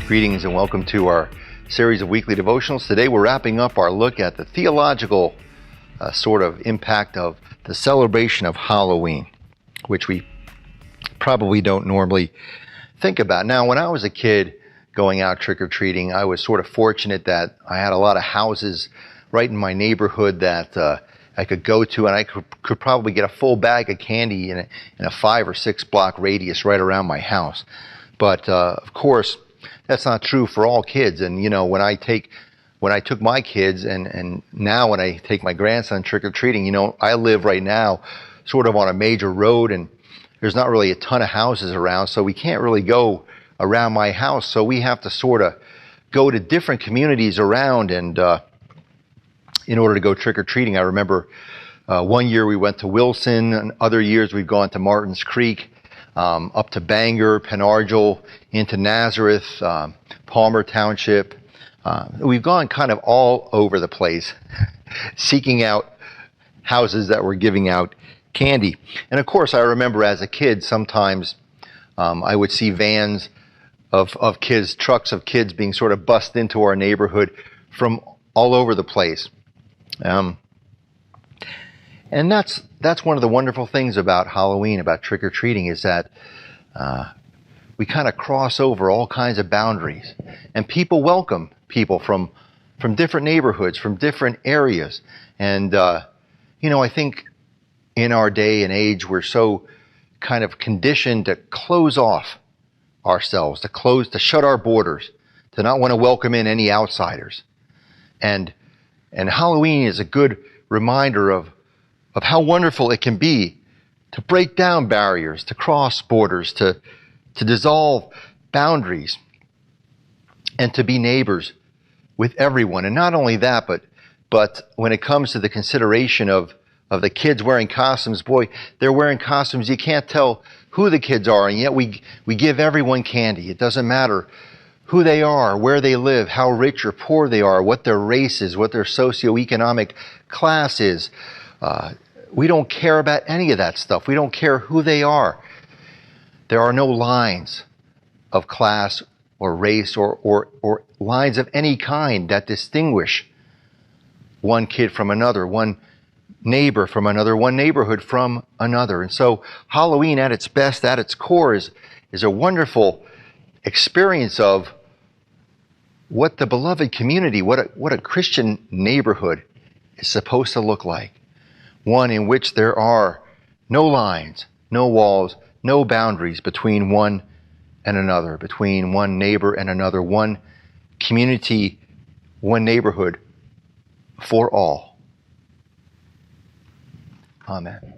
Greetings and welcome to our series of weekly devotionals. Today we're wrapping up our look at the theological sort of impact of the celebration of Halloween, which we probably don't normally think about. Now, when I was a kid going out trick-or-treating, I was sort of fortunate that I had a lot of houses right in my neighborhood that I could go to, and I could probably get a full bag of candy in a 5 or 6 block radius right around my house. But of course, that's not true for all kids. And you know, when I took my kids and now when I take my grandson trick-or-treating, you know, I live right now sort of on a major road, and there's not really a ton of houses around, so we can't really go around my house. So we have to sort of go to different communities around, and in order to go trick-or-treating. I remember one year we went to Wilson, and other years we've gone to Martins Creek, up to Bangor, Penargil, into Nazareth, Palmer Township. We've gone kind of all over the place seeking out houses that were giving out candy. And of course, I remember as a kid, sometimes I would see vans of kids, trucks of kids being sort of bussed into our neighborhood from all over the place. And that's one of the wonderful things about Halloween, about trick-or-treating, is that we kind of cross over all kinds of boundaries, and people welcome people from different neighborhoods, from different areas. And you know, I think in our day and age, we're so kind of conditioned to close off ourselves, to shut our borders, to not want to welcome in any outsiders. And Halloween is a good reminder of how wonderful it can be to break down barriers, to cross borders, to dissolve boundaries, and to be neighbors with everyone. And not only that, but when it comes to the consideration of the kids wearing costumes, boy, they're wearing costumes. You can't tell who the kids are, and yet we give everyone candy. It doesn't matter who they are, where they live, how rich or poor they are, what their race is, what their socioeconomic class is. We don't care about any of that stuff. We don't care who they are. There are no lines of class or race or lines of any kind that distinguish one kid from another, one neighbor from another, one neighborhood from another. And so Halloween at its best, at its core, is a wonderful experience of what the beloved community, what a Christian neighborhood is supposed to look like. One in which there are no lines, no walls, no boundaries between one and another, between one neighbor and another, one community, one neighborhood for all. Amen.